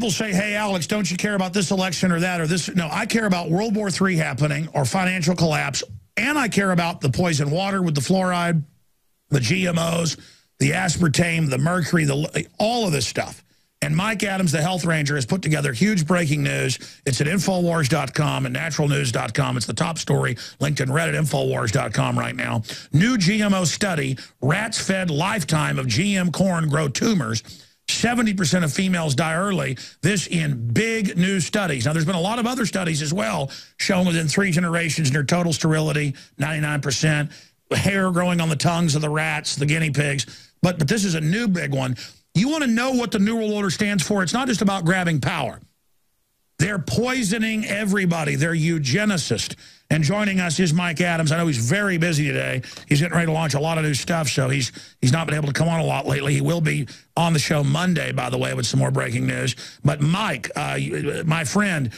people say, hey, Alex, don't you care about this election or that or this? No, I care about World War III happening or financial collapse, and I care about the poison water with the fluoride, the GMOs, the aspartame, the mercury, all of this stuff. And Mike Adams, the health ranger, has put together huge breaking news. It's at Infowars.com and naturalnews.com. It's the top story, linked in Reddit, Infowars.com right now. New GMO study, rats fed lifetime of GM corn grow tumors. 70% of females die early. This in big new studies. Now, there's been a lot of other studies as well, showing within 3 generations near total sterility, 99%, hair growing on the tongues of the rats, the guinea pigs. But this is a new big one. You want to know what the New World Order stands for? It's not just about grabbing power. They're poisoning everybody. They're eugenicists. And joining us is Mike Adams. I know he's very busy today. He's getting ready to launch a lot of new stuff, so he's not been able to come on a lot lately. He will be on the show Monday, by the way, with some more breaking news. But Mike, my friend,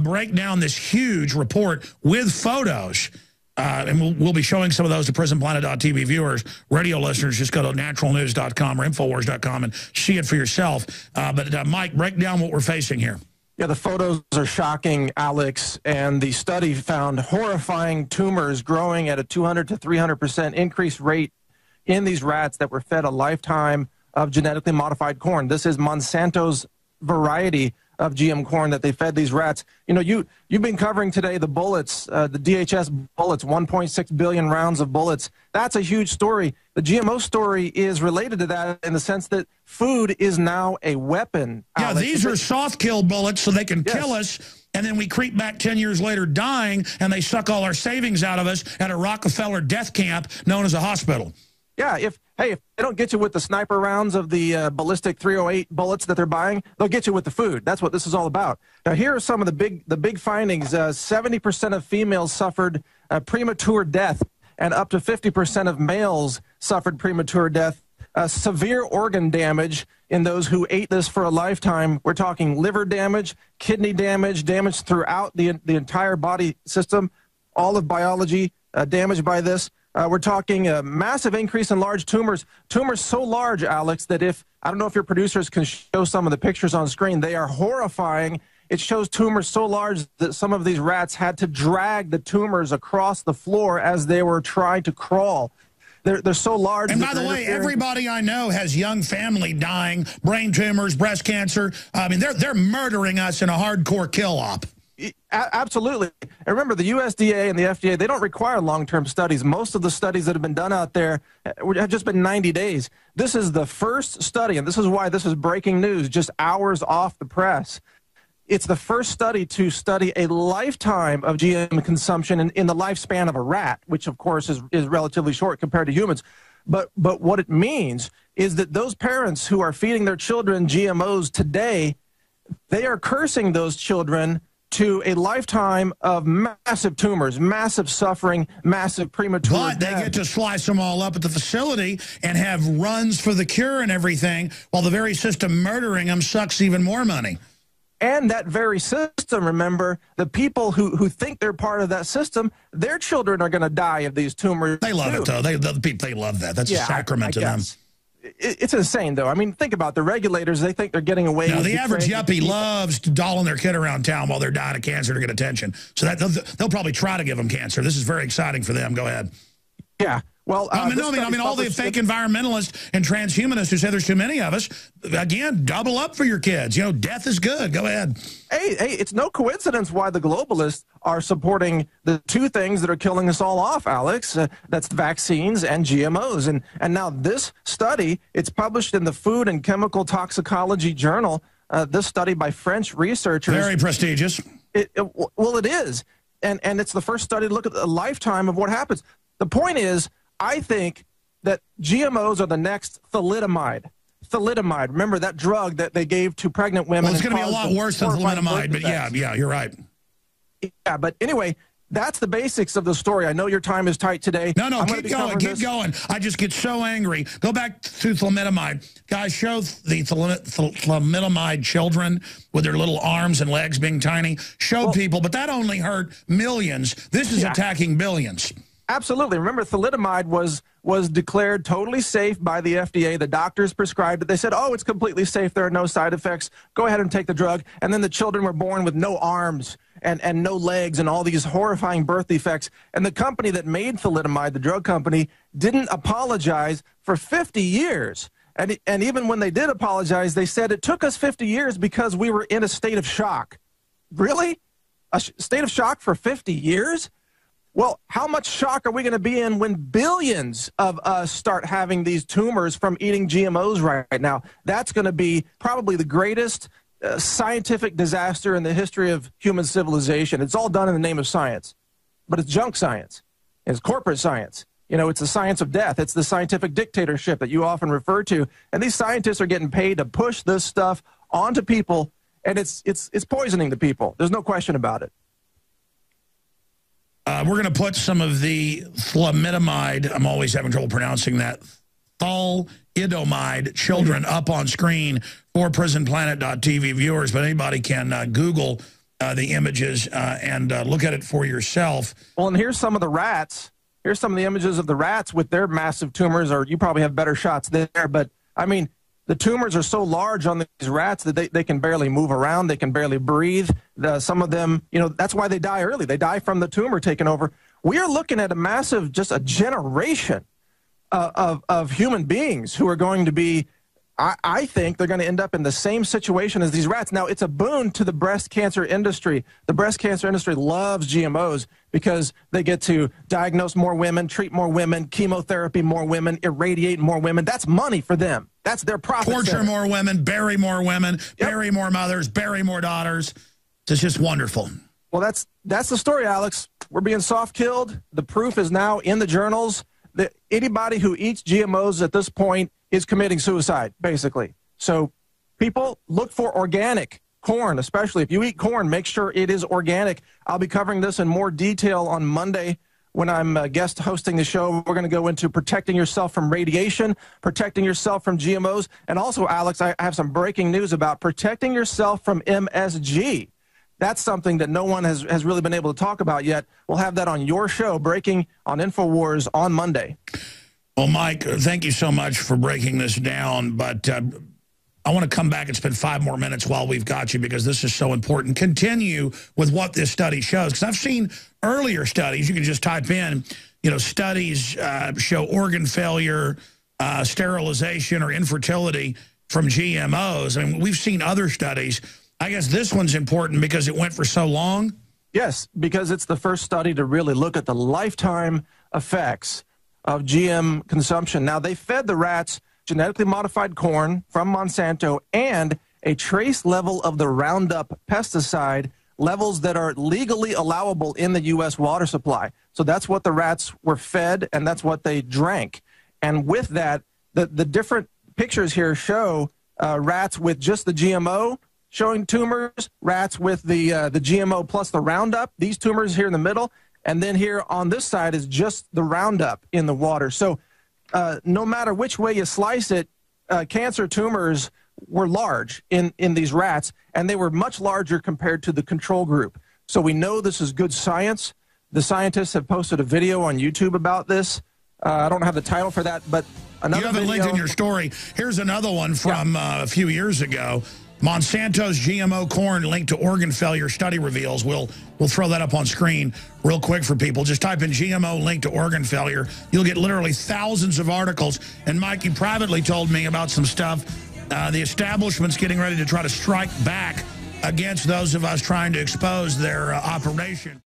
break down this huge report with photos. And we'll be showing some of those to PrisonPlanet.tv viewers. Radio listeners, just go to naturalnews.com or Infowars.com and see it for yourself. But Mike, break down what we're facing here. Yeah, the photos are shocking, Alex, and the study found horrifying tumors growing at a 200 to 300% increased rate in these rats that were fed a lifetime of genetically modified corn. This is Monsanto's variety of GM corn that they fed these rats. You know, you've been covering today the bullets, the DHS bullets, 1.6 billion rounds of bullets. That's a huge story. The GMO story is related to that in the sense that food is now a weapon. Yeah, Alex. these are soft kill bullets so they can kill us, and then we creep back 10 years later dying, and they suck all our savings out of us at a Rockefeller death camp known as a hospital. Yeah, if they don't get you with the sniper rounds of the ballistic 308 bullets that they're buying, they'll get you with the food. That's what this is all about. Now, here are some of the big findings. 70% of females suffered premature death, and up to 50% of males suffered premature death. Severe organ damage in those who ate this for a lifetime. We're talking liver damage, kidney damage, damage throughout the entire body system, all of biology damaged by this. We're talking a massive increase in large tumors. Tumors so large, Alex, that I don't know if your producers can show some of the pictures on screen. They are horrifying. It shows tumors so large that some of these rats had to drag the tumors across the floor as they were trying to crawl. They're so large. And by the way, everybody I know has young family dying, brain tumors, breast cancer. I mean, they're murdering us in a hardcore kill-op. Absolutely. And remember, the USDA and the FDA, they don't require long-term studies. Most of the studies that have been done out there have just been 90 days. This is the first study, and this is why this is breaking news, just hours off the press. It's the first study to study a lifetime of GM consumption in the lifespan of a rat, which, of course, is relatively short compared to humans. But what it means is that those parents who are feeding their children GMOs today, they are cursing those children to a lifetime of massive tumors, massive suffering, massive premature death. But they get to slice them all up at the facility and have runs for the cure and everything, while the very system murdering them sucks even more money. And that very system, remember, the people who think they're part of that system, their children are going to die of these tumors. They love it, though. They love that. That's a sacrament to them. It's insane, though. I mean, think about the regulators. They think they're getting away with it. The average yuppie loves dolling their kid around town while they're dying of cancer to get attention. So they'll probably try to give them cancer. This is very exciting for them. Go ahead. Yeah. Well, I mean, all the fake environmentalists and transhumanists who say there's too many of us, again, double up for your kids. You know, death is good. Go ahead. Hey, it's no coincidence why the globalists are supporting the two things that are killing us all off, Alex. That's vaccines and GMOs. And now this study, it's published in the Food and Chemical Toxicology Journal. This study by French researchers. Very prestigious. Well, it is. And it's the first study to look at a lifetime of what happens. The point is, I think that GMOs are the next thalidomide. Thalidomide, remember that drug that they gave to pregnant women? Well, it's going to be a lot worse than thalidomide, but yeah, you're right. Yeah, but anyway, that's the basics of the story. I know your time is tight today. No, keep going. I just get so angry. Go back to thalidomide. Guys, show the thalidomide children with their little arms and legs being tiny. Showed people, but that only hurt millions. This is attacking billions. Absolutely. Remember, thalidomide was declared totally safe by the FDA. The doctors prescribed it. They said, oh, it's completely safe. There are no side effects. Go ahead and take the drug. And then the children were born with no arms and no legs and all these horrifying birth defects. And the company that made thalidomide, the drug company, didn't apologize for 50 years. And even when they did apologize, they said it took us 50 years because we were in a state of shock. Really? A state of shock for 50 years? Well, how much shock are we going to be in when billions of us start having these tumors from eating GMOs right now? That's going to be probably the greatest scientific disaster in the history of human civilization. It's all done in the name of science, but it's junk science. It's corporate science. You know, it's the science of death. It's the scientific dictatorship that you often refer to. And these scientists are getting paid to push this stuff onto people, and it's poisoning the people. There's no question about it. We're going to put some of the thalidomide, I'm always having trouble pronouncing that, thalidomide children up on screen for prisonplanet.tv viewers, but anybody can Google the images and look at it for yourself. Well, and here's some of the rats. Here's some of the images of the rats with their massive tumors, or you probably have better shots there, but I mean, the tumors are so large on these rats that they can barely move around. They can barely breathe. Some of them, you know, that's why they die early. They die from the tumor taking over. We are looking at a massive, just a generation of human beings who are going to be, I think they're going to end up in the same situation as these rats. Now, it's a boon to the breast cancer industry. The breast cancer industry loves GMOs because they get to diagnose more women, treat more women, chemotherapy more women, irradiate more women. That's money for them. That's their profit. Torture more women, bury more women, bury more mothers, bury more daughters. It's just wonderful. Well, that's the story, Alex. We're being soft-killed. The proof is now in the journals that anybody who eats GMOs at this point is committing suicide, basically. So people, look for organic corn, especially if you eat corn, make sure it is organic. I'll be covering this in more detail on Monday when I'm guest hosting the show. We're going to go into protecting yourself from radiation, protecting yourself from GMOs, and also, Alex, I have some breaking news about protecting yourself from MSG. That's something that no one has really been able to talk about yet. We'll have that on your show, breaking on InfoWars on Monday. Well, Mike, thank you so much for breaking this down, but I want to come back and spend 5 more minutes while we've got you because this is so important. Continue with what this study shows, because I've seen earlier studies. You can just type in, you know, studies show organ failure, sterilization, or infertility from GMOs. I mean, we've seen other studies. I guess this one's important because it went for so long. Yes, because it's the first study to really look at the lifetime effects of GM consumption. Now, they fed the rats genetically modified corn from Monsanto and a trace level of the Roundup pesticide, levels that are legally allowable in the U.S. water supply. So that's what the rats were fed, and that's what they drank. And with that, the different pictures here show rats with just the GMO showing tumors, rats with the GMO plus the Roundup, these tumors here in the middle, and then here on this side is just the Roundup in the water. So no matter which way you slice it, cancer tumors were large in these rats, and they were much larger compared to the control group. So we know this is good science. The scientists have posted a video on YouTube about this. I don't have the title for that, but another video. You have it linked in your story. Here's another one from a few years ago. Monsanto's GMO corn linked to organ failure study reveals. We'll throw that up on screen real quick for people. Just type in GMO linked to organ failure. You'll get literally thousands of articles. And Mike, you privately told me about some stuff. The establishment's getting ready to try to strike back against those of us trying to expose their operation.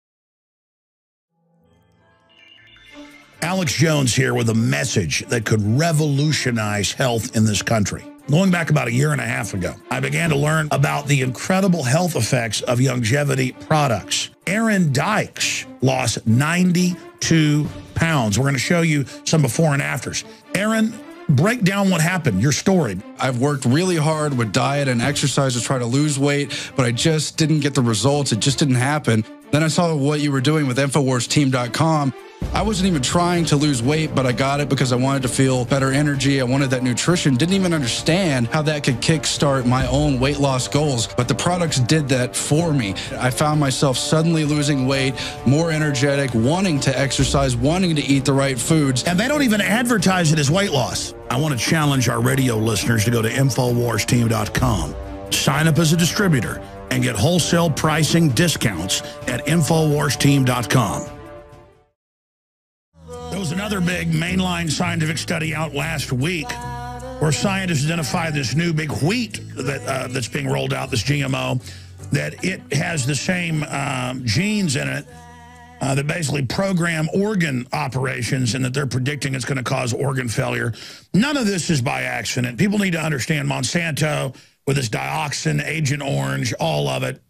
Alex Jones here with a message that could revolutionize health in this country. Going back about 1.5 years ago, I began to learn about the incredible health effects of longevity products. Aaron Dykes lost 92 pounds. We're going to show you some before and afters. Aaron, break down what happened, your story. I've worked really hard with diet and exercise to try to lose weight, but I just didn't get the results. It just didn't happen. Then I saw what you were doing with InfoWarsTeam.com. I wasn't even trying to lose weight, but I got it because I wanted to feel better energy. I wanted that nutrition. Didn't even understand how that could kickstart my own weight loss goals, but the products did that for me. I found myself suddenly losing weight, more energetic, wanting to exercise, wanting to eat the right foods. And they don't even advertise it as weight loss. I want to challenge our radio listeners to go to InfoWarsTeam.com, sign up as a distributor, and get wholesale pricing discounts at InfoWarsTeam.com. There was another big mainline scientific study out last week where scientists identified this new big wheat that's being rolled out, this GMO, that it has the same genes in it that basically program organ operations, and that they're predicting it's going to cause organ failure. None of this is by accident. People need to understand Monsanto with this dioxin, Agent Orange, all of it.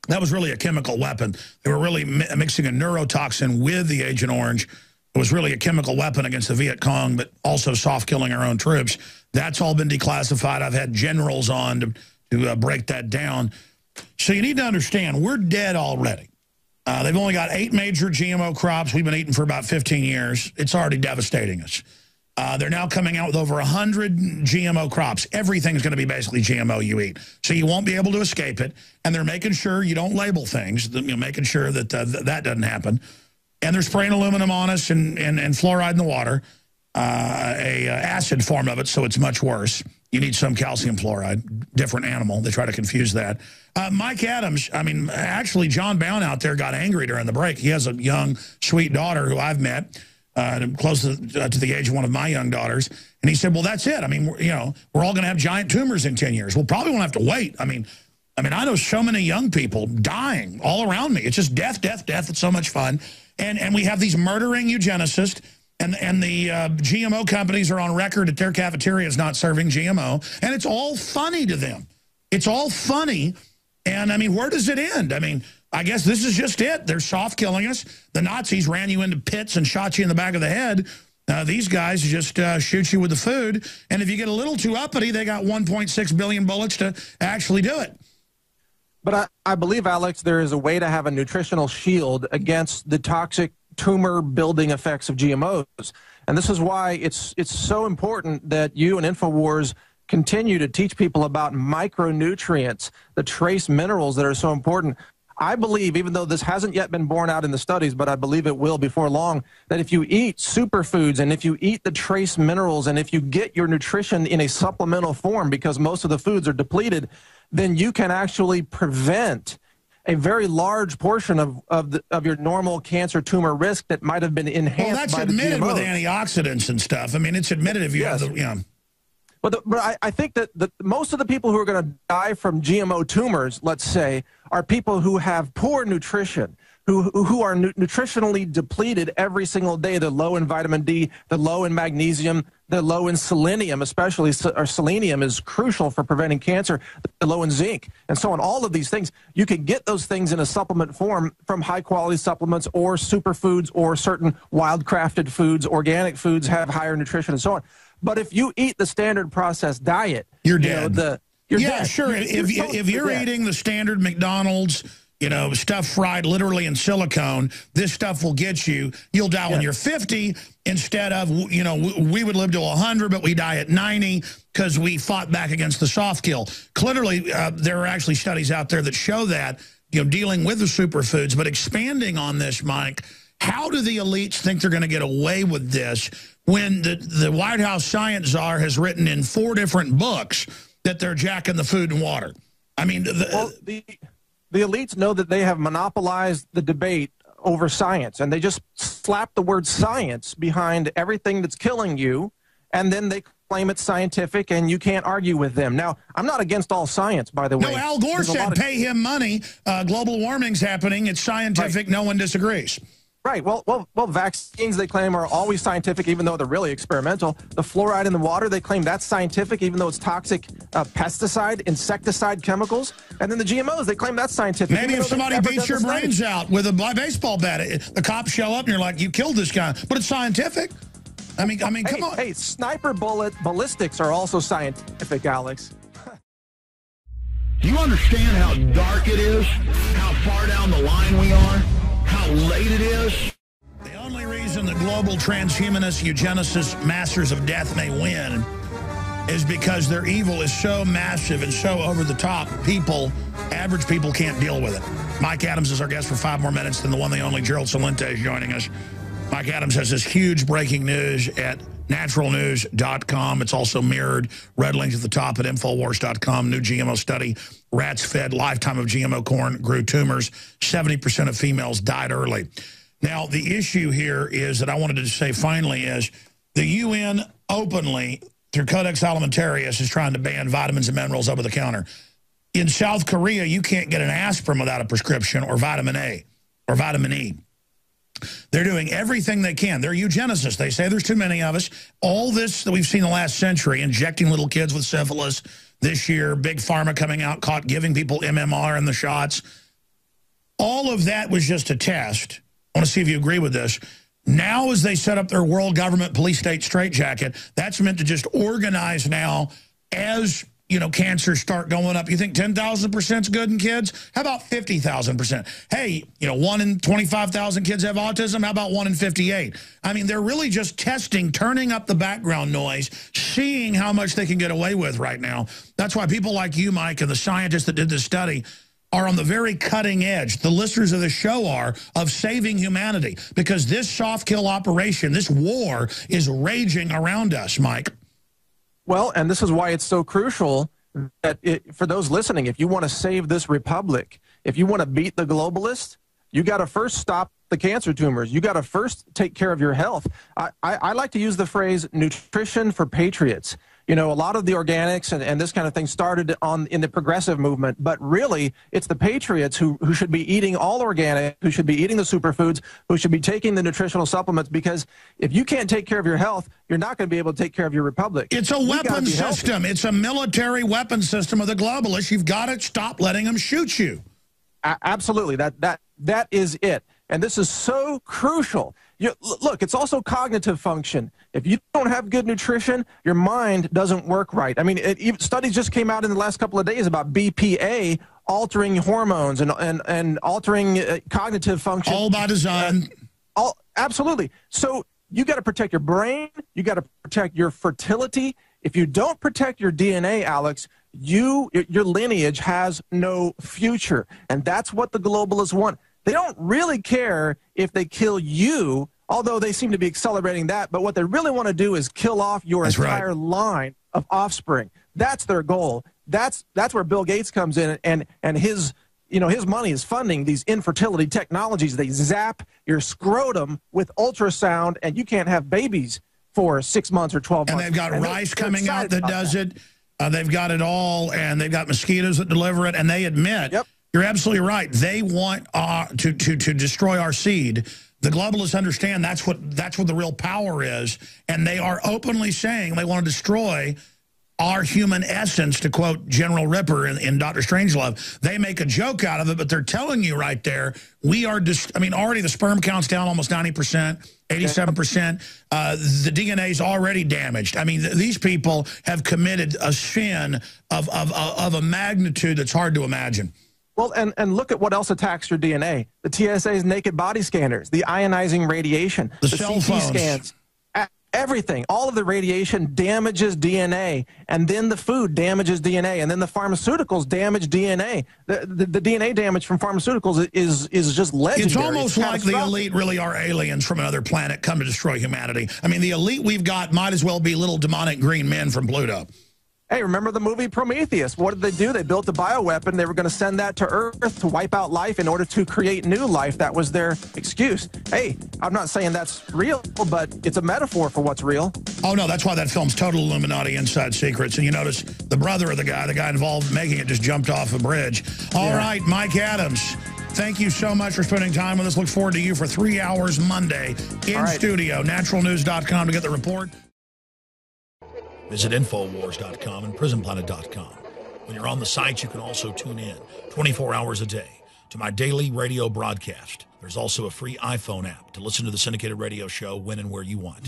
That was really a chemical weapon. They were really mixing a neurotoxin with the Agent Orange. It was really a chemical weapon against the Viet Cong, but also soft-killing our own troops. That's all been declassified. I've had generals on to break that down. So you need to understand, we're dead already. They've only got 8 major GMO crops we've been eating for about 15 years. It's already devastating us. They're now coming out with over 100 GMO crops. Everything's going to be basically GMO you eat. So you won't be able to escape it. And they're making sure you don't label things, making sure that that doesn't happen. And they're spraying aluminum on us and fluoride in the water, acid form of it, so it's much worse. You need some calcium fluoride, different animal. They try to confuse that. Mike Adams, I mean, actually, John Bound out there got angry during the break. He has a young, sweet daughter who I've met, close to the age of one of my young daughters. And he said, well, that's it. I mean, we're all going to have giant tumors in 10 years. We'll probably won't have to wait. I mean, I know so many young people dying all around me. It's just death, death, death. It's so much fun. And we have these murdering eugenicists. And the GMO companies are on record at their cafeterias not serving GMO. And it's all funny to them. It's all funny. And, I mean, where does it end? I mean, I guess this is just it. They're soft-killing us. The Nazis ran you into pits and shot you in the back of the head. These guys just shoot you with the food. And if you get a little too uppity, they got 1.6 billion bullets to actually do it. But I believe, Alex, there is a way to have a nutritional shield against the toxic tumor-building effects of GMOs. And this is why it's so important that you and InfoWars continue to teach people about micronutrients, the trace minerals that are so important. I believe, even though this hasn't yet been borne out in the studies, but I believe it will before long, that if you eat superfoods and if you eat the trace minerals and if you get your nutrition in a supplemental form, because most of the foods are depleted, then you can actually prevent a very large portion of your normal cancer tumor risk that might have been enhanced by the GMOs. Well, that's admitted with antioxidants and stuff. I mean, it's admitted if you have the, But I think that most of the people who are going to die from GMO tumors, let's say, are people who have poor nutrition, who are nutritionally depleted every single day. They're low in vitamin D, they're low in magnesium, they're low in selenium, especially, or selenium is crucial for preventing cancer, they're low in zinc, and so on. All of these things, you can get those things in a supplement form from high-quality supplements or superfoods or certain wild-crafted foods. Organic foods have higher nutrition and so on. But if you eat the standard processed diet, you're dead. You're dead. Sure. If you're eating the standard McDonald's, stuff fried literally in silicone, this stuff will get you. You'll die when you're 50 instead of, we would live to 100, but we die at 90 because we fought back against the soft kill. Clearly, there are actually studies out there that show that, dealing with the superfoods. But expanding on this, Mike, how do the elites think they're going to get away with this when the White House science czar has written in 4 different books that they're jacking the food and water? I mean, the elites know that they have monopolized the debate over science, and they just slap the word science behind everything that's killing you, and then they claim it's scientific, and you can't argue with them. Now, I'm not against all science, by the way. No, Al Gore said pay him money. Global warming's happening. It's scientific. Right. No one disagrees. Right. Well, vaccines, they claim, are always scientific, even though they're really experimental. The fluoride in the water, they claim that's scientific, even though it's toxic pesticide, insecticide chemicals. And then the GMOs, they claim that's scientific. Maybe if somebody beats your brains out with a baseball bat, the cops show up and you're like, you killed this guy. But it's scientific. I mean, come on. Hey, sniper bullet ballistics are also scientific, Alex. Do you understand how dark it is? How far down the line we are? How late it is? The only reason that global transhumanists, eugenicists, masters of death may win is because their evil is so massive and so over the top, average people can't deal with it. Mike Adams is our guest for 5 more minutes, then the one, the only Gerald Celente is joining us. Mike Adams has this huge breaking news at naturalnews.com. It's also mirrored, red link at the top at Infowars.com. New GMO study, rats fed lifetime of GMO corn grew tumors. 70% of females died early. Now, the issue here is that I wanted to say finally is the UN openly, through Codex Alimentarius, is trying to ban vitamins and minerals over the counter. In South Korea, you can't get an aspirin without a prescription or vitamin A or vitamin E. They're doing everything they can. They're eugenicists. They say there's too many of us. All this that we've seen the last century, injecting little kids with syphilis, this year, Big Pharma coming out, caught giving people MMR in the shots. All of that was just a test. I want to see if you agree with this. Now, as they set up their world government police state straitjacket, that's meant to just organize now as, you know, cancers start going up. You think 10,000% is good in kids? How about 50,000%? Hey, you know, 1 in 25,000 kids have autism. How about 1 in 58? I mean, they're really just testing, turning up the background noise, seeing how much they can get away with right now. That's why people like you, Mike, and the scientists that did this study are on the very cutting edge. The listeners of the show are of saving humanity, because this soft kill operation, this war is raging around us, Mike. Well, and this is why it's so crucial that for those listening, if you want to save this republic, if you want to beat the globalists, you got to first stop the cancer tumors. You got to first take care of your health. I like to use the phrase nutrition for patriots. You know, a lot of the organics and this kind of thing started in the progressive movement, but really it's the patriots who should be eating all organic, who should be eating the superfoods, who should be taking the nutritional supplements, because if you can't take care of your health, you're not going to be able to take care of your republic. It's a weapon system. It's a military weapon system of the globalists. You've got to stop letting them shoot you. Absolutely. That is it. And this is so crucial. Look, it's also cognitive function. If you don't have good nutrition, your mind doesn't work right. I mean, studies just came out in the last couple of days about BPA altering hormones and altering cognitive function. All by design. Absolutely. So you got to protect your brain. You got to protect your fertility. If you don't protect your DNA, Alex, your lineage has no future. And that's what the globalists want. They don't really care if they kill you, although they seem to be accelerating that. But what they really want to do is kill off your entire line of offspring. That's their goal. That's where Bill Gates comes in, and his money is funding these infertility technologies. They zap your scrotum with ultrasound, and you can't have babies for 6 months or 12 months. And they've got rice coming out that does it. They've got it all, and they've got mosquitoes that deliver it, and they admit. Yep. You're absolutely right. They want to destroy our seed. The globalists understand that's what the real power is, and they are openly saying they want to destroy our human essence, to quote General Ripper in Dr. Strangelove. They make a joke out of it, but they're telling you right there, we are already the sperm count's down almost 90%, 87%. The DNA is already damaged. I mean, these people have committed a sin of a magnitude that's hard to imagine. Well, and look at what else attacks your DNA. The TSA's naked body scanners, the ionizing radiation, the cell CT phones. scans, everything. All of the radiation damages DNA, and then the food damages DNA, and then the pharmaceuticals damage DNA. The DNA damage from pharmaceuticals is just legendary. It's almost like the elite really are aliens from another planet come to destroy humanity. I mean, the elite we've got might as well be little demonic green men from Pluto. Hey, remember the movie Prometheus? What did they do? They built a bioweapon. They were going to send that to Earth to wipe out life in order to create new life. That was their excuse. Hey, I'm not saying that's real, but it's a metaphor for what's real. Oh, no, that's why that film's total Illuminati Inside Secrets. And you notice the brother of the guy involved in making it just jumped off a bridge. All right, Mike Adams, thank you so much for spending time with us. Look forward to you for 3 hours Monday in studio. Naturalnews.com to get the report. Visit Infowars.com and PrisonPlanet.com. When you're on the site, you can also tune in 24 hours a day to my daily radio broadcast. There's also a free iPhone app to listen to the syndicated radio show when and where you want.